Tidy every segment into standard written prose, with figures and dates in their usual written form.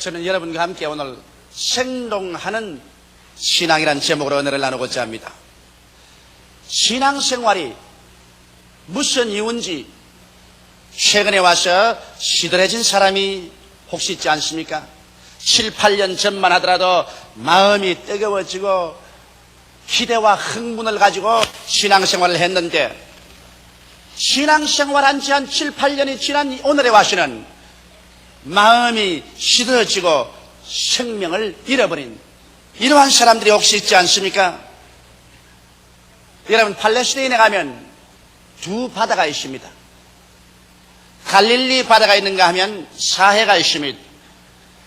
저는 여러분과 함께 오늘 생동하는 신앙이라는 제목으로 은혜를 나누고자 합니다. 신앙생활이 무슨 이유인지 최근에 와서 시들해진 사람이 혹시 있지 않습니까? 7, 8년 전만 하더라도 마음이 뜨거워지고 기대와 흥분을 가지고 신앙생활을 했는데 신앙생활한 지 한 7, 8년이 지난 오늘에 와서는 마음이 시들어지고 생명을 잃어버린 이러한 사람들이 혹시 있지 않습니까? 여러분, 팔레스타인에 가면 두 바다가 있습니다. 갈릴리 바다가 있는가 하면 사해가 있습니다.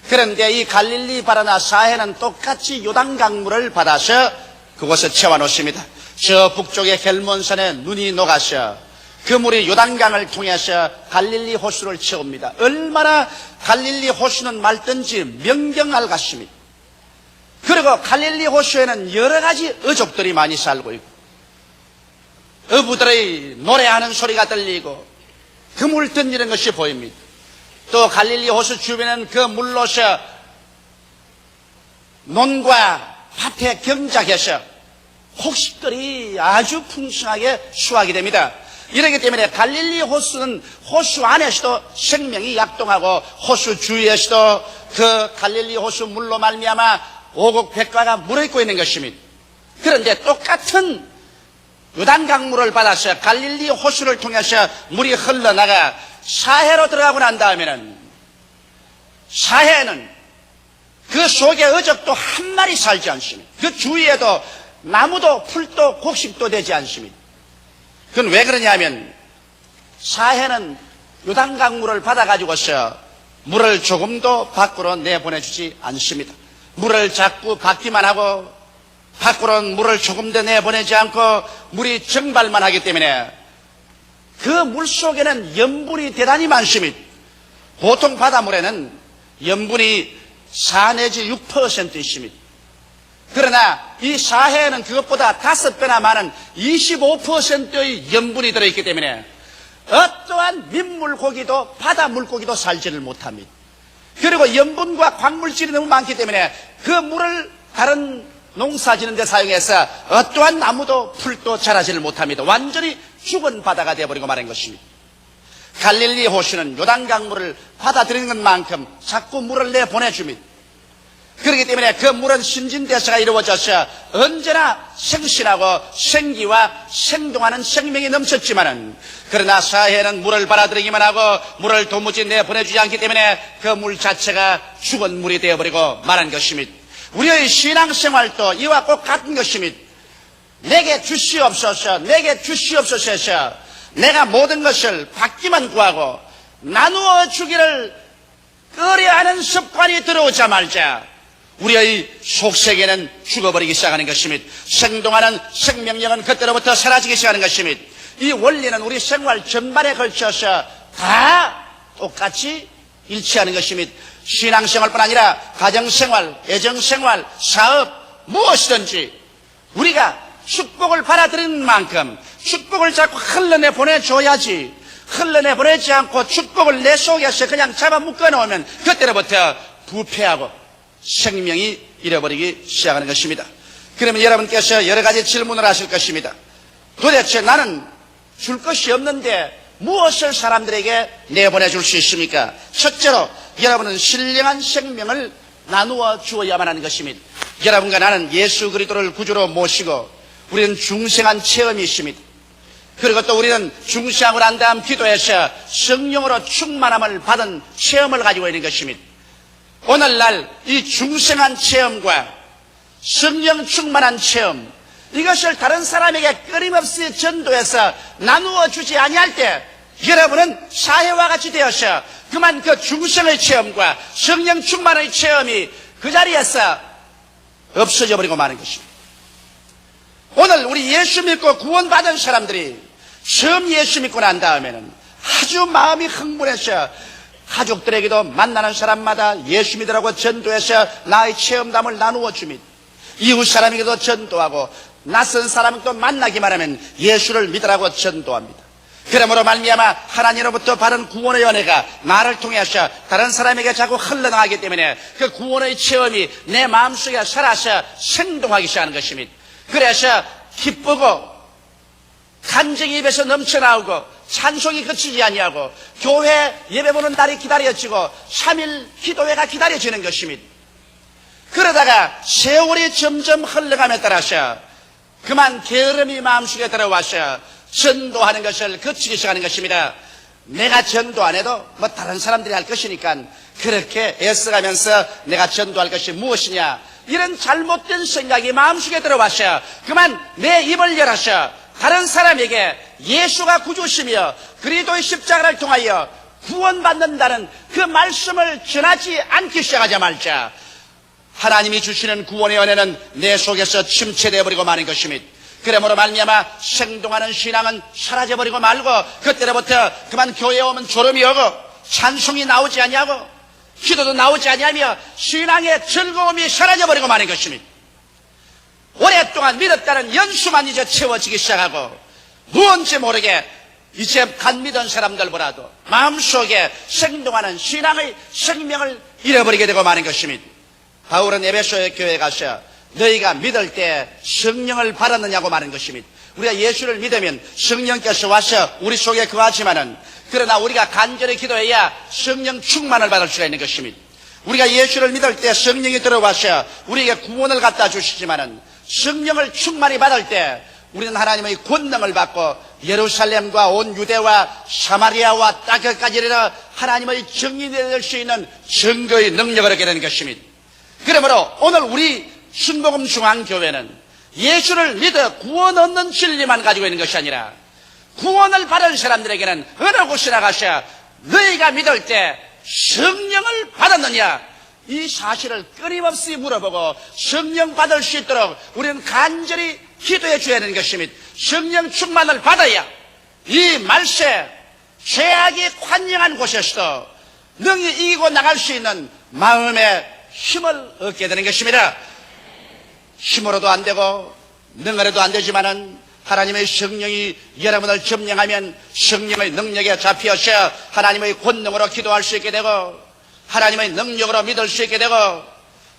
그런데 이 갈릴리 바다나 사해는 똑같이 요단강물을 받아서 그곳에 채워놓습니다. 저 북쪽의 헬몬산에 눈이 녹아서 그 물이 요단강을 통해서 갈릴리 호수를 채웁니다. 얼마나 갈릴리 호수는 맑든지 명경알 같습니다. 그리고 갈릴리 호수에는 여러 가지 어족들이 많이 살고 있고 어부들의 노래하는 소리가 들리고 그물 던지는 것이 보입니다. 또 갈릴리 호수 주변에는 그 물로서 논과 밭에 경작해서 곡식들이 아주 풍성하게 수확이 됩니다. 이렇기 때문에 갈릴리 호수는 호수 안에서도 생명이 약동하고 호수 주위에서도 그 갈릴리 호수 물로 말미암아 오곡백과가 물어있고 있는 것입니다. 그런데 똑같은 요단강물을 받아서 갈릴리 호수를 통해서 물이 흘러나가 사해로 들어가고 난 다음에는 사해는 그 속에 어적도 한 마리 살지 않습니다. 그 주위에도 나무도 풀도 곡식도 되지 않습니다. 그건 왜 그러냐면 사해는 요단강물을 받아가지고서 물을 조금도 밖으로 내보내주지 않습니다. 물을 자꾸 받기만 하고 밖으로는 물을 조금 더 내보내지 않고 물이 증발만 하기 때문에 그 물 속에는 염분이 대단히 많습니다. 보통 바닷물에는 염분이 4 내지 6% 있습니다. 그러나 이 사해에는 그것보다 5배나 많은 25%의 염분이 들어있기 때문에 어떠한 민물고기도 바다 물고기도 살지를 못합니다. 그리고 염분과 광물질이 너무 많기 때문에 그 물을 다른 농사 지는 데 사용해서 어떠한 나무도 풀도 자라지를 못합니다. 완전히 죽은 바다가 되어버리고 마는 것입니다. 갈릴리 호수는 요단강물을 받아들이는 것만큼 자꾸 물을 내보내줍니다. 그렇기 때문에 그 물은 신진대사가 이루어져서 언제나 생신하고 생기와 생동하는 생명이 넘쳤지만은 그러나 사해는 물을 받아들이기만 하고 물을 도무지 내보내주지 않기 때문에 그 물 자체가 죽은 물이 되어버리고 말한 것입니다. 우리의 신앙생활도 이와 꼭 같은 것입니다. 내게 주시옵소서, 내게 주시옵소서 해서 내가 모든 것을 받기만 구하고 나누어 주기를 꺼려하는 습관이 들어오자마자 우리의 속세계는 죽어버리기 시작하는 것입니다. 생동하는 생명력은 그때로부터 사라지기 시작하는 것입니다. 이 원리는 우리 생활 전반에 걸쳐서 다 똑같이 일치하는 것입니다. 신앙생활뿐 아니라 가정생활, 애정생활, 사업 무엇이든지 우리가 축복을 받아들이는 만큼 축복을 자꾸 흘러내 보내줘야지, 흘러내 보내지 않고 축복을 내 속에서 그냥 잡아 묶어놓으면 그때로부터 부패하고 생명이 잃어버리기 시작하는 것입니다. 그러면 여러분께서 여러 가지 질문을 하실 것입니다. 도대체 나는 줄 것이 없는데 무엇을 사람들에게 내보내줄 수 있습니까? 첫째로 여러분은 신령한 생명을 나누어 주어야만 하는 것입니다. 여러분과 나는 예수 그리스도를 구주로 모시고 우리는 중생한 체험이 있습니다. 그리고 또 우리는 중생하고 난 다음 기도해서 성령으로 충만함을 받은 체험을 가지고 있는 것입니다. 오늘날 이 중생한 체험과 성령 충만한 체험, 이것을 다른 사람에게 끊임없이 전도해서 나누어 주지 아니할 때 여러분은 사해와 같이 되어서 그만 그 중생의 체험과 성령 충만의 체험이 그 자리에서 없어져 버리고 마는 것입니다. 오늘 우리 예수 믿고 구원받은 사람들이 처음 예수 믿고 난 다음에는 아주 마음이 흥분해서 가족들에게도 만나는 사람마다 예수 믿으라고 전도해서 나의 체험담을 나누어 줍니다. 이웃 사람에게도 전도하고 낯선 사람을 또 만나기만 하면 예수를 믿으라고 전도합니다. 그러므로 말미암아 하나님으로부터 받은 구원의 은혜가 나를 통해서 다른 사람에게 자꾸 흘러나가기 때문에 그 구원의 체험이 내 마음속에 살아서 생동하기 시작하는 것입니다. 그래서 기쁘고 간증이 입에서 넘쳐나오고 찬송이 그치지 아니하고 교회 예배보는 날이 기다려지고 3일 기도회가 기다려지는 것입니다. 그러다가 세월이 점점 흘러감에 따라서 그만 게으름이 마음속에 들어와서 전도하는 것을 그치기 시작하는 것입니다. 내가 전도 안 해도 뭐 다른 사람들이 할 것이니까 그렇게 애써가면서 내가 전도할 것이 무엇이냐, 이런 잘못된 생각이 마음속에 들어와서 그만 내 입을 열어서 다른 사람에게 예수가 구주시며 그리스도의 십자가를 통하여 구원받는다는 그 말씀을 전하지 않기 시작하자마자 하나님이 주시는 구원의 은혜는 내 속에서 침체되어 버리고 마는 것입니다. 그러므로 말미암아 생동하는 신앙은 사라져버리고 말고 그때로부터 그만 교회에 오면 졸음이 오고 찬송이 나오지 아니하고 기도도 나오지 아니하며 신앙의 즐거움이 사라져버리고 마는 것입니다. 오랫동안 믿었다는 연수만 이제 채워지기 시작하고 무언지 모르게 이제 간 믿은 사람들보다도 마음속에 생동하는 신앙의 생명을 잃어버리게 되고 마는 것입니다. 바울은 에베소의 교회에 가서 너희가 믿을 때 성령을 받았느냐고 말하는 것입니다. 우리가 예수를 믿으면 성령께서 와서 우리 속에 거하지만은 그러나 우리가 간절히 기도해야 성령 충만을 받을 수가 있는 것입니다. 우리가 예수를 믿을 때 성령이 들어와서 우리에게 구원을 갖다 주시지만은 성령을 충만히 받을 때 우리는 하나님의 권능을 받고 예루살렘과 온 유대와 사마리아와 땅끝까지 이르러 하나님의 정인이 될 수 있는 증거의 능력을 얻게 되는 것입니다. 그러므로 오늘 우리 순복음중앙교회는 예수를 믿어 구원 얻는 진리만 가지고 있는 것이 아니라 구원을 받은 사람들에게는 어느 곳이나 가서 너희가 믿을 때 성령을 받았느냐, 이 사실을 끊임없이 물어보고 성령 받을 수 있도록 우리는 간절히 기도해 줘야 하는 것입니다. 성령 충만을 받아야 이 말세 죄악이 관영한 곳에서도 능히 이기고 나갈 수 있는 마음의 힘을 얻게 되는 것입니다. 힘으로도 안 되고 능으로도 안 되지만은 하나님의 성령이 여러분을 점령하면 성령의 능력에 잡혀서 하나님의 권능으로 기도할 수 있게 되고 하나님의 능력으로 믿을 수 있게 되고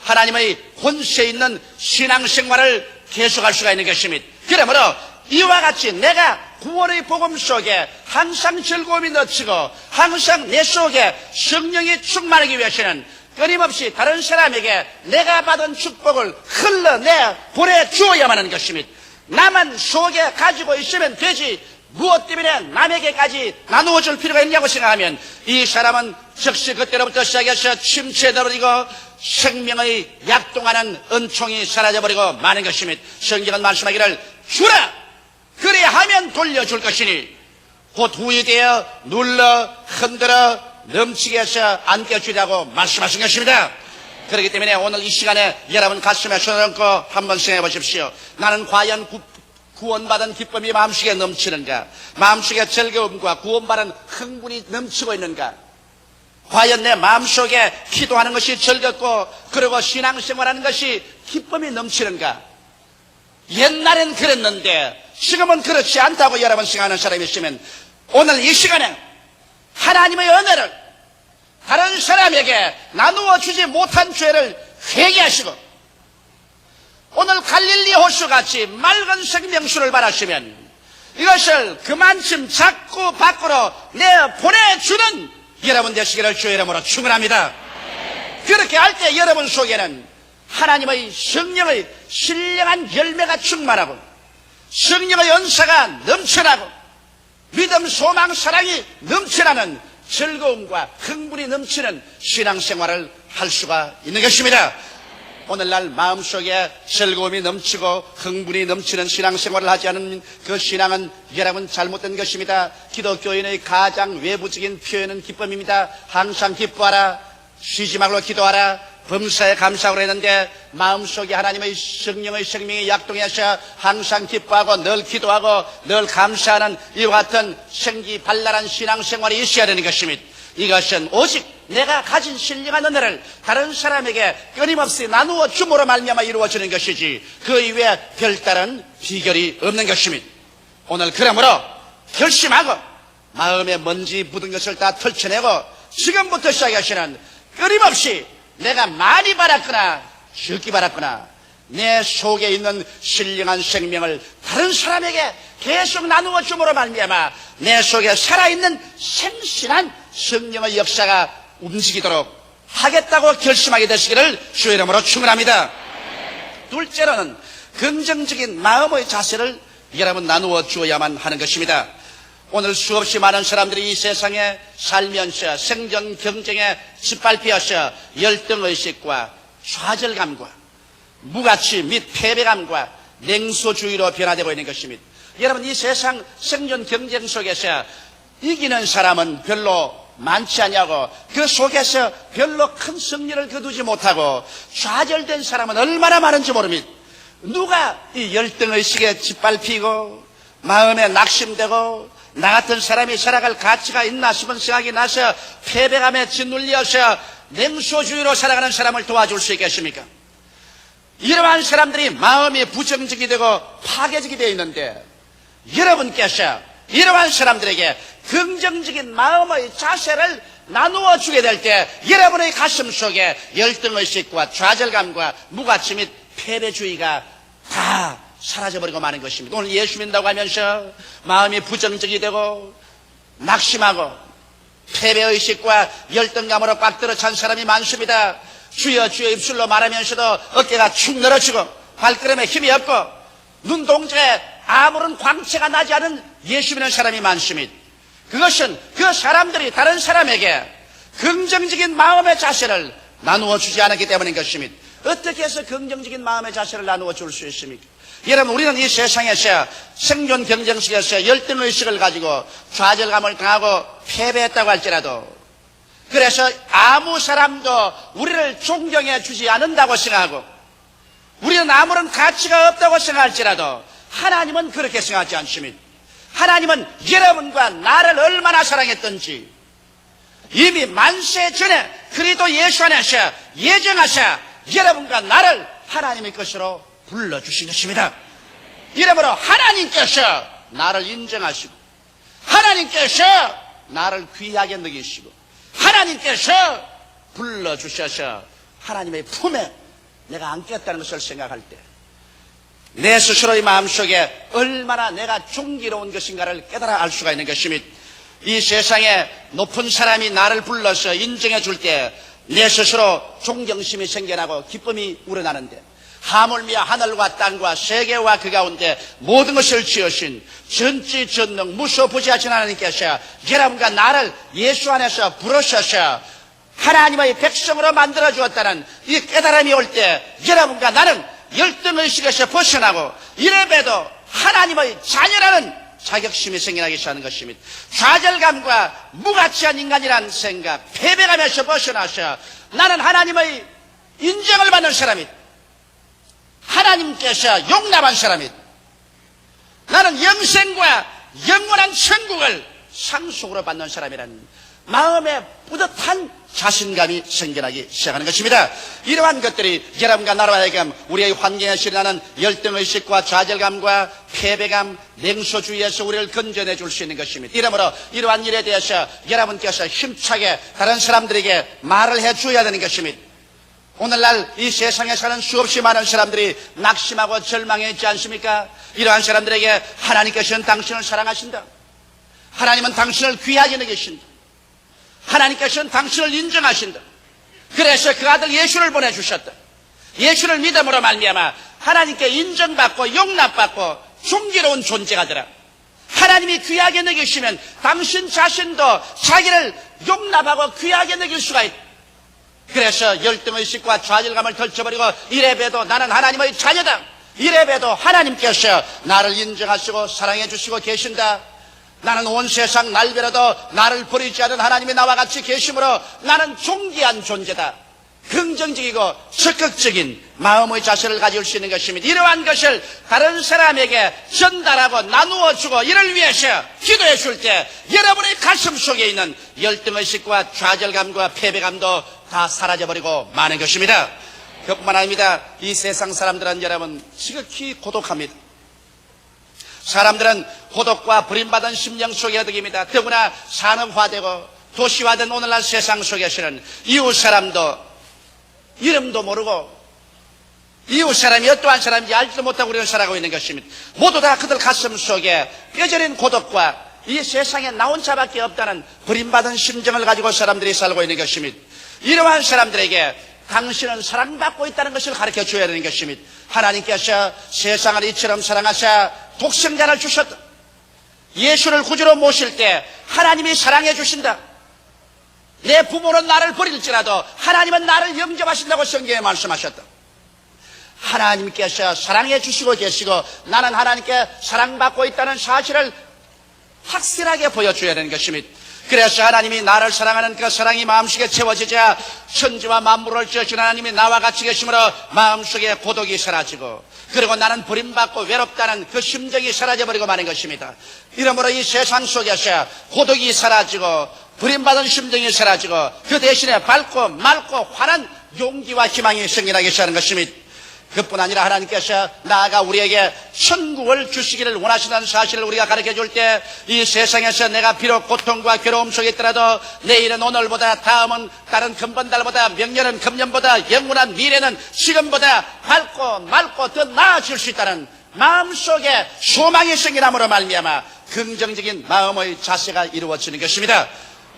하나님의 권세 있는 신앙생활을 계속할 수가 있는 것입니다. 그러므로 이와 같이 내가 구원의 복음 속에 항상 즐거움이 넘치고 항상 내 속에 성령이 충만하기 위해서는 끊임없이 다른 사람에게 내가 받은 축복을 흘러내 보내주어야만 하는 것입니다. 나만 속에 가지고 있으면 되지 무엇 때문에 남에게까지 나누어 줄 필요가 있냐고 생각하면 이 사람은 즉시 그때로부터 시작해서 침체되어버리고 생명의 약동하는 은총이 사라져버리고 마는 것입니다. 성경은 말씀하기를 주라 그래야 하면 돌려줄 것이니 곧 후이되어 눌러 흔들어 넘치게 해서 안겨주라고 말씀하신 것입니다. 그렇기 때문에 오늘 이 시간에 여러분 가슴에 손을 얹고 한번 생각해 보십시오. 나는 과연 구원받은 기쁨이 마음속에 넘치는가? 마음속에 즐거움과 구원받은 흥분이 넘치고 있는가? 과연 내 마음속에 기도하는 것이 즐겁고 그리고 신앙생활하는 것이 기쁨이 넘치는가? 옛날엔 그랬는데 지금은 그렇지 않다고 여러분 생각하는 사람이 있으면 오늘 이 시간에 하나님의 은혜를 다른 사람에게 나누어 주지 못한 죄를 회개하시고 오늘 갈릴리 호수같이 맑은 생명수를 바라시면 이것을 그만큼 자꾸 밖으로 내보내주는 여러분 되시기를 주의 이름으로 축원합니다. 그렇게 할 때 여러분 속에는 하나님의 성령의 신령한 열매가 충만하고 성령의 은사가 넘쳐나고 믿음, 소망, 사랑이 넘쳐나는 즐거움과 흥분이 넘치는 신앙생활을 할 수가 있는 것입니다. 오늘날 마음속에 즐거움이 넘치고 흥분이 넘치는 신앙생활을 하지 않은 그 신앙은 여러분 잘못된 것입니다. 기독교인의 가장 외부적인 표현은 기쁨입니다. 항상 기뻐하라, 쉬지 말고 기도하라, 범사에 감사하고 했는데 마음속에 하나님의 성령의 생명이 약동해서 항상 기뻐하고 늘 기도하고 늘 감사하는 이와 같은 생기발랄한 신앙생활이 있어야 되는 것입니다. 이것은 오직 내가 가진 신령한 은혜를 다른 사람에게 끊임없이 나누어 줌으로 말미암아 이루어지는 것이지 그 이외에 별다른 비결이 없는 것입니다. 오늘 그러므로 결심하고 마음에 먼지 묻은 것을 다 털쳐내고 지금부터 시작하시는 끊임없이 내가 많이 받았거나 적게 받았거나 내 속에 있는 신령한 생명을 다른 사람에게 계속 나누어 줌으로 말미암아 내 속에 살아있는 생신한 성령의 역사가 움직이도록 하겠다고 결심하게 되시기를 주의 이름으로 축원합니다. 둘째로는 긍정적인 마음의 자세를 여러분 나누어 주어야만 하는 것입니다. 오늘 수없이 많은 사람들이 이 세상에 살면서 생존 경쟁에 짓밟혀서 열등의식과 좌절감과 무가치 및 패배감과 냉소주의로 변화되고 있는 것입니다. 여러분, 이 세상 생존 경쟁 속에서 이기는 사람은 별로 많지 않냐고, 그 속에서 별로 큰 승리를 거두지 못하고 좌절된 사람은 얼마나 많은지 모릅니다. 누가 이 열등의식에 짓밟히고 마음에 낙심되고 나 같은 사람이 살아갈 가치가 있나 싶은 생각이 나서 패배감에 짓눌려서 냉소주의로 살아가는 사람을 도와줄 수 있겠습니까? 이러한 사람들이 마음이 부정적이 되고 파괴적이 되어 있는데, 여러분께서 이러한 사람들에게 긍정적인 마음의 자세를 나누어 주게 될 때 여러분의 가슴 속에 열등의식과 좌절감과 무가치 및 패배주의가 다 사라져버리고 마는 것입니다. 오늘 예수 믿는다고 하면서 마음이 부정적이 되고 낙심하고 패배의식과 열등감으로 꽉 들어찬 사람이 많습니다. 주여 주여 입술로 말하면서도 어깨가 축 늘어지고 발걸음에 힘이 없고 눈동자에 아무런 광채가 나지 않은 예수 믿는 사람이 많습니다. 그것은 그 사람들이 다른 사람에게 긍정적인 마음의 자세를 나누어 주지 않았기 때문인 것입니다. 어떻게 해서 긍정적인 마음의 자세를 나누어 줄 수 있습니까? 여러분, 우리는 이 세상에서 생존 경쟁 속에서 열등의식을 가지고 좌절감을 당하고 패배했다고 할지라도, 그래서 아무 사람도 우리를 존경해 주지 않는다고 생각하고 우리는 아무런 가치가 없다고 생각할지라도 하나님은 그렇게 생각하지 않습니다. 하나님은 여러분과 나를 얼마나 사랑했던지 이미 만세 전에 그리스도 예수 안에서 예정하사 여러분과 나를 하나님의 것으로 불러주신 것입니다. 이러므로 하나님께서 나를 인정하시고 하나님께서 나를 귀하게 여기시고 하나님께서 불러주셔서 하나님의 품에 내가 안겠다는 것을 생각할 때 내 스스로의 마음속에 얼마나 내가 존귀로운 것인가를 깨달아 알 수가 있는 것입니다. 이 세상에 높은 사람이 나를 불러서 인정해 줄 때 내 스스로 존경심이 생겨나고 기쁨이 우러나는데, 하물며 하늘과 땅과 세계와 그 가운데 모든 것을 지으신 전지전능 무소부지하신 하나님께서 여러분과 나를 예수 안에서 부르셔서 하나님의 백성으로 만들어 주었다는 이 깨달음이 올 때 여러분과 나는 열등의식에서 벗어나고 이래봬도 하나님의 자녀라는 자격심이 생겨나기 시작하는 것입니다. 좌절감과 무가치한 인간이라는 생각, 패배감에서 벗어나서 나는 하나님의 인정을 받는 사람이다, 하나님께서 용납한 사람이다, 나는 영생과 영원한 천국을 상속으로 받는 사람이라는 마음에 뿌듯한 자신감이 생겨나기 시작하는 것입니다. 이러한 것들이 여러분과 나로 하여금 우리의 환경에 실현하는 열등의식과 좌절감과 패배감, 냉소주의에서 우리를 건져내 줄 수 있는 것입니다. 이러므로 이러한 일에 대해서 여러분께서 힘차게 다른 사람들에게 말을 해줘야 되는 것입니다. 오늘날 이 세상에 사는 수없이 많은 사람들이 낙심하고 절망해 있지 않습니까? 이러한 사람들에게 하나님께서는 당신을 사랑하신다, 하나님은 당신을 귀하게 여기신다, 하나님께서는 당신을 인정하신다, 그래서 그 아들 예수를 보내주셨다, 예수를 믿음으로 말미암아 하나님께 인정받고 용납받고 존귀로운 존재가 되라, 하나님이 귀하게 여기시면 당신 자신도 자기를 용납하고 귀하게 여길 수가 있다. 그래서 열등의식과 좌절감을 덜쳐버리고 이래봬도 나는 하나님의 자녀다, 이래봬도 하나님께서 나를 인정하시고 사랑해 주시고 계신다, 나는 온 세상 날벼라도 나를 버리지 않은 하나님이 나와 같이 계심으로 나는 존귀한 존재다, 긍정적이고 적극적인 마음의 자세를 가질 수 있는 것입니다. 이러한 것을 다른 사람에게 전달하고 나누어 주고 이를 위해서 기도해 줄 때 여러분의 가슴 속에 있는 열등의식과 좌절감과 패배감도 다 사라져버리고 마는 것입니다. 그뿐만 아닙니다. 이 세상 사람들은 여러분 지극히 고독합니다. 사람들은 고독과 버림받은 심령 속에 어득입니다. 더구나 산업화되고 도시화된 오늘날 세상 속에서는 이웃 사람도 이름도 모르고 이웃 사람이 어떠한 사람인지 알지도 못하고 우리는 살아가고 있는 것입니다. 모두 다 그들 가슴 속에 뼈저린 고독과 이 세상에 나 혼자밖에 없다는 버림받은 심정을 가지고 사람들이 살고 있는 것입니다. 이러한 사람들에게 당신은 사랑받고 있다는 것을 가르쳐 줘야 되는 것입니다. 하나님께서 세상을 이처럼 사랑하사 독생자를 주셨다. 예수를 구주로 모실 때 하나님이 사랑해 주신다. 내 부모는 나를 버릴지라도 하나님은 나를 영접하신다고 성경에 말씀하셨다. 하나님께서 사랑해 주시고 계시고 나는 하나님께 사랑받고 있다는 사실을 확실하게 보여줘야 되는 것입니다. 그래서 하나님이 나를 사랑하는 그 사랑이 마음속에 채워지자 천지와 만물을 지으신 하나님이 나와 같이 계심으로 마음속에 고독이 사라지고 그리고 나는 버림받고 외롭다는 그 심정이 사라져버리고 마는 것입니다. 이러므로 이 세상 속에서 고독이 사라지고 버림받은 심정이 사라지고 그 대신에 밝고 맑고 환한 용기와 희망이 생겨나게 하는 것입니다. 그뿐 아니라 하나님께서 나아가 우리에게 천국을 주시기를 원하시는 사실을 우리가 가르쳐줄 때 이 세상에서 내가 비록 고통과 괴로움 속에 있더라도 내일은 오늘보다 다음은 다른 금번달보다 명년은 금년보다 영원한 미래는 지금보다 밝고 맑고 더 나아질 수 있다는 마음속에 소망이 생겨남으로 말미암아 긍정적인 마음의 자세가 이루어지는 것입니다.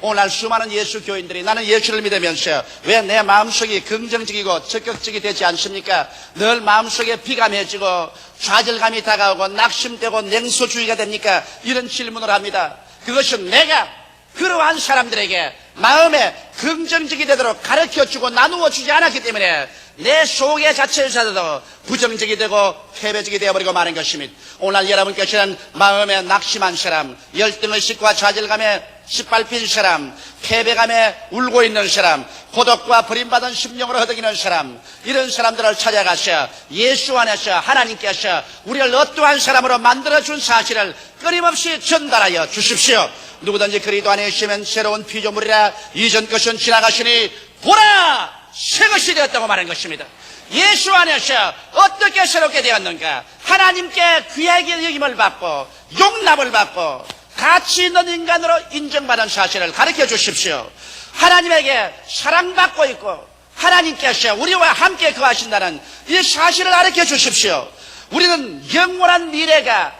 오늘날 수많은 예수 교인들이 나는 예수를 믿으면서 왜 내 마음속이 긍정적이고 적극적이 되지 않습니까? 늘 마음속에 비감해지고 좌절감이 다가오고 낙심되고 냉소주의가 됩니까? 이런 질문을 합니다. 그것은 내가 그러한 사람들에게 마음에 긍정적이 되도록 가르쳐주고 나누어주지 않았기 때문에 내 속의 자체에서도 부정적이 되고 패배적이 되어버리고 마는 것입니다. 오늘 여러분께서는 마음에 낙심한 사람, 열등의식과 좌절감에 짓밟힌 사람, 패배감에 울고 있는 사람, 고독과 버림받은 심령으로 허덕이는 사람, 이런 사람들을 찾아가셔 예수 안에서 하나님께서 우리를 어떠한 사람으로 만들어준 사실을 끊임없이 전달하여 주십시오. 누구든지 그리스도 안에 있으면 새로운 피조물이라 이전 것은 지나가시니 보라 새 것이 되었다고 말하는 것입니다. 예수 안에서 어떻게 새롭게 되었는가? 하나님께 귀하게 여김을 받고 용납을 받고 가치 있는 인간으로 인정받은 사실을 가르쳐 주십시오. 하나님에게 사랑받고 있고 하나님께서 우리와 함께 거하신다는 이 사실을 가르쳐 주십시오. 우리는 영원한 미래가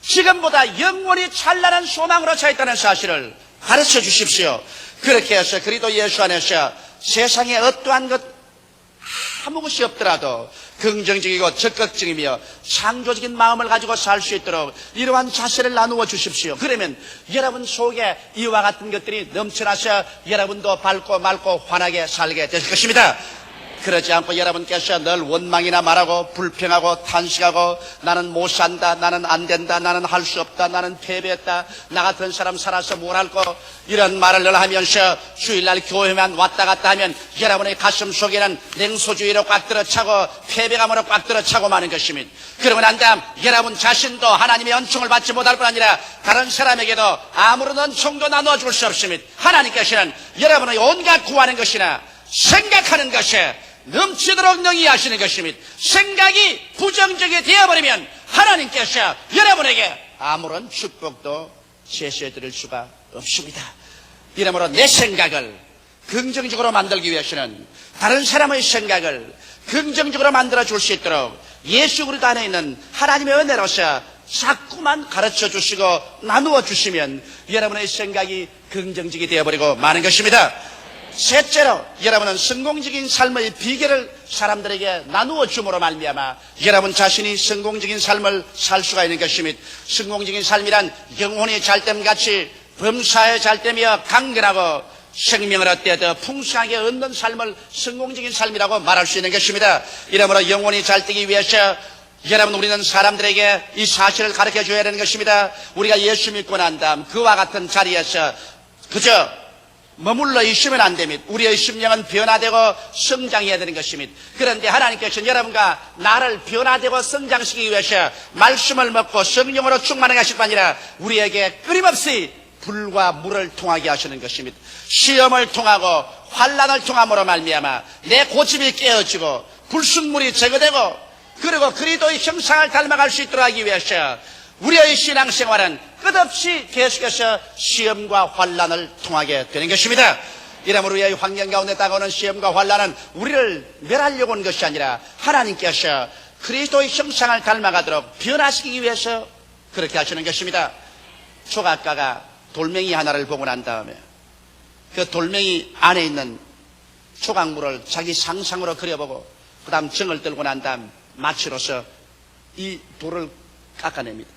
지금보다 영원히 찬란한 소망으로 차 있다는 사실을 가르쳐 주십시오. 그렇게 해서 그리스도 예수 안에서 세상에 어떠한 것 아무것이 없더라도 긍정적이고 적극적이며 창조적인 마음을 가지고 살 수 있도록 이러한 자세를 나누어 주십시오. 그러면 여러분 속에 이와 같은 것들이 넘쳐나서 여러분도 밝고 맑고 환하게 살게 될 것입니다. 그러지 않고 여러분께서 늘 원망이나 말하고 불평하고 탄식하고 나는 못 산다, 나는 안 된다, 나는 할 수 없다, 나는 패배했다, 나 같은 사람 살아서 뭘 할 거, 이런 말을 늘 하면서 주일날 교회만 왔다 갔다 하면 여러분의 가슴 속에는 냉소주의로 꽉 들어차고 패배감으로 꽉 들어차고 마는 것입니다. 그러고 난 다음 여러분 자신도 하나님의 은총을 받지 못할 뿐 아니라 다른 사람에게도 아무런 은총도 나누어 줄 수 없습니다. 하나님께서는 여러분의 온갖 구하는 것이나 생각하는 것에 넘치도록 능히 하시는 것입니다. 생각이 부정적이 되어버리면 하나님께서 여러분에게 아무런 축복도 제시해 드릴 수가 없습니다. 이러므로 내 생각을 긍정적으로 만들기 위해서는 다른 사람의 생각을 긍정적으로 만들어 줄 수 있도록 예수 그리스도 안에 있는 하나님의 은혜로서 자꾸만 가르쳐 주시고 나누어 주시면 여러분의 생각이 긍정적이 되어버리고 마는 것입니다. 셋째로 여러분은 성공적인 삶의 비결을 사람들에게 나누어 줌으로 말미암아 여러분 자신이 성공적인 삶을 살 수가 있는 것입니다. 성공적인 삶이란 영혼이 잘됨같이 범사에 잘되며 강건하고 생명을 얻되 더 풍성하게 얻는 삶을 성공적인 삶이라고 말할 수 있는 것입니다. 이러므로 영혼이 잘되기 위해서 여러분 우리는 사람들에게 이 사실을 가르쳐 줘야 되는 것입니다. 우리가 예수 믿고 난 다음 그와 같은 자리에서 그저 머물러 있으면 안 됩니다. 우리의 심령은 변화되고 성장해야 되는 것입니다. 그런데 하나님께서는 여러분과 나를 변화되고 성장시키기 위해서 말씀을 먹고 성령으로 충만하게 하실 뿐 아니라 우리에게 끊임없이 불과 물을 통하게 하시는 것입니다. 시험을 통하고 환난을 통함으로 말미암아 내 고집이 깨어지고 불순물이 제거되고 그리고 그리스도의 형상을 닮아갈 수 있도록 하기 위해서 우리의 신앙생활은 끝없이 계속해서 시험과 환난을 통하게 되는 것입니다. 이러므로 우리의 환경 가운데 다가오는 시험과 환난은 우리를 멸하려고 온 것이 아니라 하나님께서 그리스도의 형상을 닮아가도록 변화시키기 위해서 그렇게 하시는 것입니다. 조각가가 돌멩이 하나를 보고 난 다음에 그 돌멩이 안에 있는 조각물을 자기 상상으로 그려보고 그 다음 정을 들고 난 다음 마취로서 이 돌을 깎아냅니다.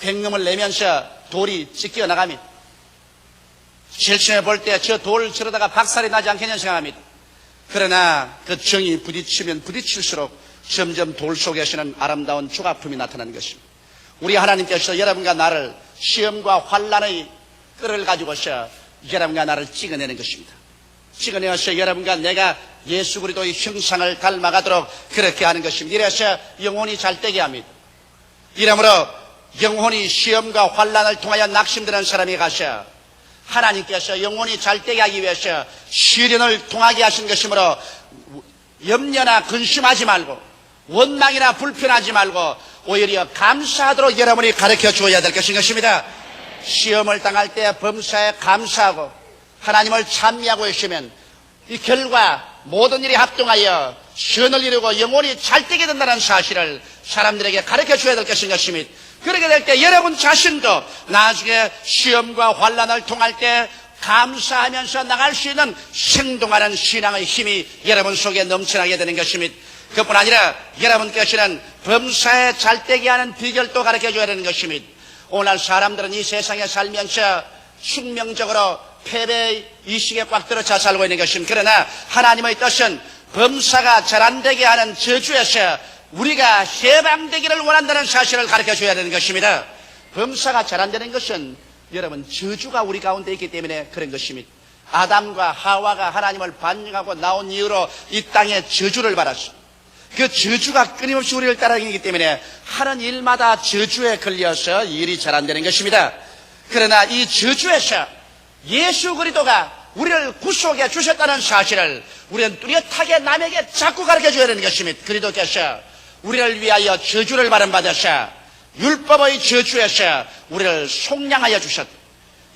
횡금을 내면서 돌이 찢겨 나갑니다. 실천해 볼 때 저 돌 저러다가 박살이 나지 않겠냐 생각합니다. 그러나 그 정이 부딪히면 부딪힐수록 점점 돌 속에서는 아름다운 조각품이 나타나는 것입니다. 우리 하나님께서 여러분과 나를 시험과 환난의 끈을 가지고서 여러분과 나를 찍어내는 것입니다. 찍어내어서 여러분과 내가 예수 그리스도의 형상을 닮아가도록 그렇게 하는 것입니다. 이래서 영혼이 잘되게 합니다. 이러므로 영혼이 시험과 환난을 통하여 낙심되는 사람이 가서 하나님께서 영혼이 잘되게 하기 위해서 시련을 통하게 하신 것이므로 염려나 근심하지 말고 원망이나 불편하지 말고 오히려 감사하도록 여러분이 가르쳐 주어야 될 것입니다. 시험을 당할 때 범사에 감사하고 하나님을 찬미하고 있으면 이 결과 모든 일이 합동하여 선을 이루고 영혼이 잘되게 된다는 사실을 사람들에게 가르쳐 줘야 될 것입니다. 그렇게 될 때 여러분 자신도 나중에 시험과 환난을 통할 때 감사하면서 나갈 수 있는 생동하는 신앙의 힘이 여러분 속에 넘쳐나게 되는 것입니다. 그뿐 아니라 여러분께서는 범사에 잘되게 하는 비결도 가르쳐 줘야 되는 것입니다. 오늘 사람들은 이 세상에 살면서 숙명적으로 패배의 이식에 꽉 들어차 살고 있는 것입니다. 그러나 하나님의 뜻은 범사가 잘 안 되게 하는 저주에서 우리가 해방되기를 원한다는 사실을 가르쳐 줘야 되는 것입니다. 범사가 잘 안 되는 것은 여러분 저주가 우리 가운데 있기 때문에 그런 것입니다. 아담과 하와가 하나님을 반역하고 나온 이후로 이 땅에 저주를 받았습니다. 그 저주가 끊임없이 우리를 따라다니기 때문에 하는 일마다 저주에 걸려서 일이 잘 안 되는 것입니다. 그러나 이 저주에서 예수 그리스도가 우리를 구속해 주셨다는 사실을 우리는 뚜렷하게 남에게 자꾸 가르쳐 줘야 되는 것입니다. 그리스도께서 우리를 위하여 저주를 받으셔 율법의 저주에서 우리를 속량하여 주셨다.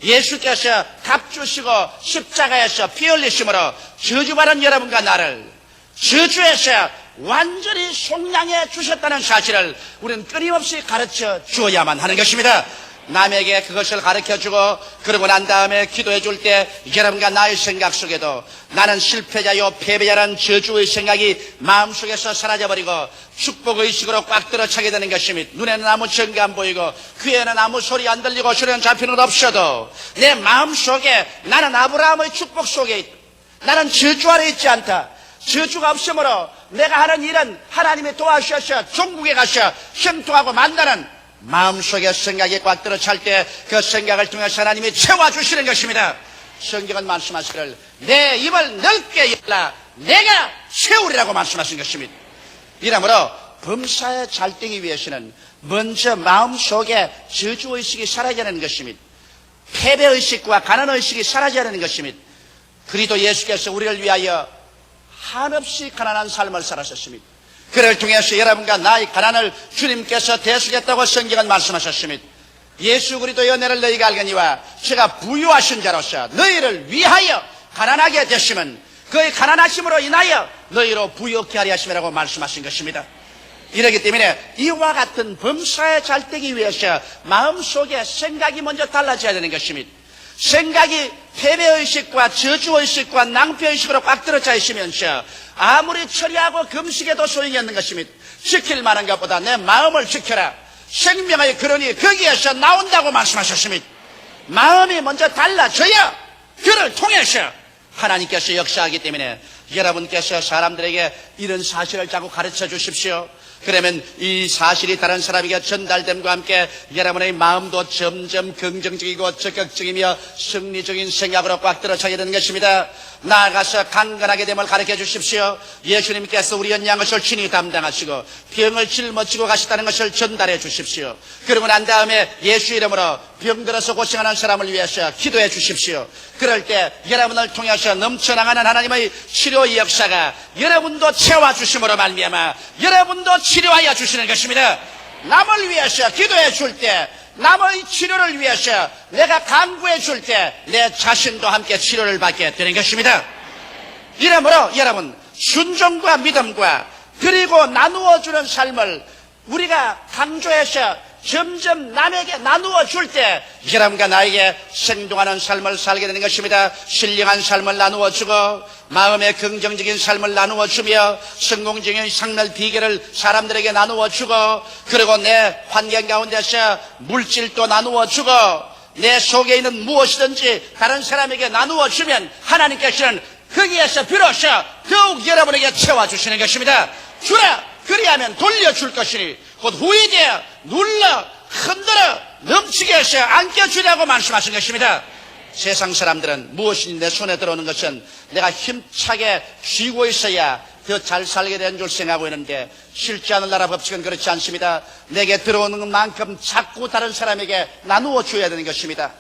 예수께서 값주시고 십자가에서 피 흘리심으로 저주받은 여러분과 나를 저주에서 완전히 속량해 주셨다는 사실을 우리는 끊임없이 가르쳐 주어야만 하는 것입니다. 남에게 그것을 가르쳐주고 그러고 난 다음에 기도해 줄 때 여러분과 나의 생각 속에도 나는 실패자요 패배자라는 저주의 생각이 마음속에서 사라져버리고 축복의식으로 꽉 들어차게 되는 것입니다. 눈에는 아무 증거 안 보이고 귀에는 아무 소리 안 들리고 소리는 잡히는 것 없어도 내 마음속에 나는 아브라함의 축복 속에 있다. 나는 저주 아래 있지 않다. 저주가 없으므로 내가 하는 일은 하나님이 도와주셔서 종국에 가서 형통하고 만나는 마음속에 생각이 꽉 들어찰 때 그 생각을 통해서 하나님이 채워주시는 것입니다. 성경은 말씀하시기를 내 입을 넓게 열라 내가 채우리라고 말씀하신 것입니다. 이러므로 범사에 잘되기 위해서는 먼저 마음속에 저주의식이 사라져야 하는 것입니다. 패배의식과 가난의식이 사라져야 하는 것입니다. 그리스도 예수께서 우리를 위하여 한없이 가난한 삶을 살았습니다. 그를 통해서 여러분과 나의 가난을 주님께서 대수겠다고 성경은 말씀하셨습니다. 예수 그리스도의 은혜를 너희가 알거니와 제가 부유하신 자로서 너희를 위하여 가난하게 되시면 그의 가난하심으로 인하여 너희로 부유케 하려 하심이라고 말씀하신 것입니다. 이러기 때문에 이와 같은 범사에 잘되기 위해서 마음속에 생각이 먼저 달라져야 되는 것입니다. 생각이 패배의식과 저주의식과 낭패의식으로 꽉 들어차 있으면서 아무리 처리하고 금식해도 소용이 없는 것입니다. 지킬 만한 것보다 내 마음을 지켜라. 생명의 근원이 거기에서 나온다고 말씀하셨습니다. 마음이 먼저 달라져야 그를 통해서 하나님께서 역사하기 때문에 여러분께서 사람들에게 이런 사실을 자꾸 가르쳐 주십시오. 그러면 이 사실이 다른 사람에게 전달됨과 함께 여러분의 마음도 점점 긍정적이고 적극적이며 승리적인 생각으로 꽉 들어차게 되는 것입니다. 나아가서 강건하게 됨을 가르쳐 주십시오. 예수님께서 우리 연약한 것을 친히 담당하시고 병을 짊어지고 가셨다는 것을 전달해 주십시오. 그러고 난 다음에 예수 이름으로 병들어서 고생하는 사람을 위해서 기도해 주십시오. 그럴 때 여러분을 통해서 넘쳐나가는 하나님의 치료 역사가 여러분도 채워주심으로 말미암아 여러분도 치료하여 주시는 것입니다. 남을 위해서 기도해 줄 때, 남의 치료를 위해서 내가 간구해 줄 때 내 자신도 함께 치료를 받게 되는 것입니다. 이러므로 여러분, 순종과 믿음과 그리고 나누어 주는 삶을 우리가 강조해서 점점 남에게 나누어 줄 때 여러분과 나에게 생동하는 삶을 살게 되는 것입니다. 신령한 삶을 나누어 주고 마음의 긍정적인 삶을 나누어 주며 성공적인 삶의 비결을 사람들에게 나누어 주고 그리고 내 환경 가운데서 물질도 나누어 주고 내 속에 있는 무엇이든지 다른 사람에게 나누어 주면 하나님께서는 거기에서 비로소 더욱 여러분에게 채워주시는 것입니다. 주라 그리하면 돌려줄 것이니 곧 후이되어 눌러 흔들어 넘치게 해서 안겨주려고 말씀하신 것입니다. 세상 사람들은 무엇이 내 손에 들어오는 것은 내가 힘차게 쥐고 있어야 더 잘 살게 된 줄 생각하고 있는데 실지 않은 나라 법칙은 그렇지 않습니다. 내게 들어오는 것만큼 자꾸 다른 사람에게 나누어 줘야 되는 것입니다.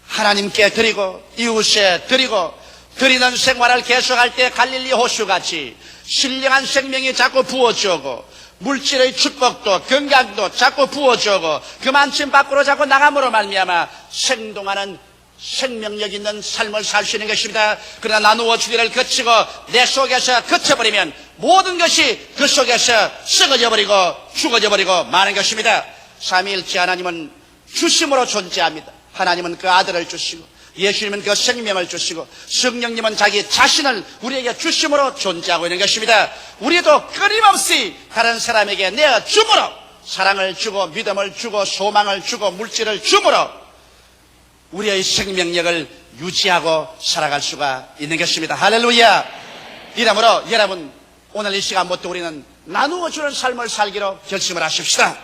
하나님께 드리고 이웃에 드리고 드리는 생활을 계속할 때 갈릴리 호수같이 신령한 생명이 자꾸 부어주고 물질의 축복도 건강도 자꾸 부어주고 그만큼 밖으로 자꾸 나감으로 말미암아 생동하는 생명력 있는 삶을 살 수 있는 것입니다. 그러나 나누어 주기를 거치고 내 속에서 거쳐버리면 모든 것이 그 속에서 썩어져 버리고 죽어져 버리고 마는 것입니다. 삼위일체 하나님은 주심으로 존재합니다. 하나님은 그 아들을 주시고 예수님은 그 생명을 주시고 성령님은 자기 자신을 우리에게 주심으로 존재하고 있는 것입니다. 우리도 끊임없이 다른 사람에게 내어 줌으로 사랑을 주고 믿음을 주고 소망을 주고 물질을 줌으로 우리의 생명력을 유지하고 살아갈 수가 있는 것입니다. 할렐루야. 이러므로 여러분 오늘 이 시간부터 우리는 나누어 주는 삶을 살기로 결심을 하십시다.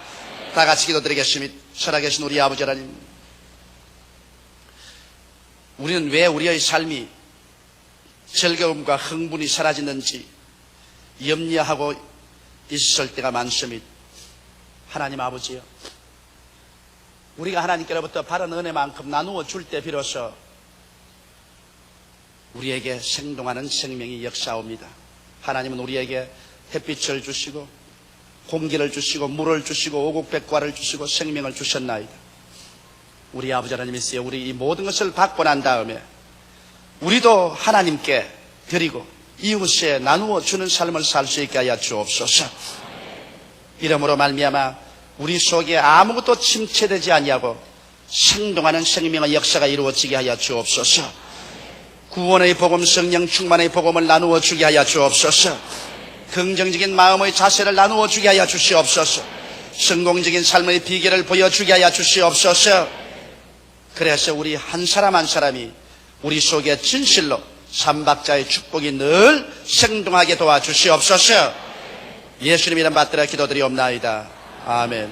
다 같이 기도드리겠습니다. 살아계신 우리 아버지 하나님, 우리는 왜 우리의 삶이 즐거움과 흥분이 사라지는지 염려하고 있을 때가 많습니다. 하나님 아버지요, 우리가 하나님께로부터 바른 은혜만큼 나누어 줄 때 비로소 우리에게 생동하는 생명이 역사옵니다. 하나님은 우리에게 햇빛을 주시고 공기를 주시고 물을 주시고 오곡백과를 주시고 생명을 주셨나이다. 우리 아버지 하나님이시여, 우리 이 모든 것을 받고 난 다음에 우리도 하나님께 드리고 이웃에 나누어 주는 삶을 살 수 있게 하여 주옵소서. 이러므로 말미암아 우리 속에 아무것도 침체되지 아니하고 생동하는 생명의 역사가 이루어지게 하여 주옵소서. 구원의 복음, 성령 충만의 복음을 나누어 주게 하여 주옵소서. 긍정적인 마음의 자세를 나누어 주게 하여 주시옵소서. 성공적인 삶의 비결을 보여주게 하여 주시옵소서. 그래서 우리 한 사람 한 사람이 우리 속에 진실로 삼박자의 축복이 늘 생동하게 도와주시옵소서. 예수님 이름 받들어 기도드리옵나이다. 아멘.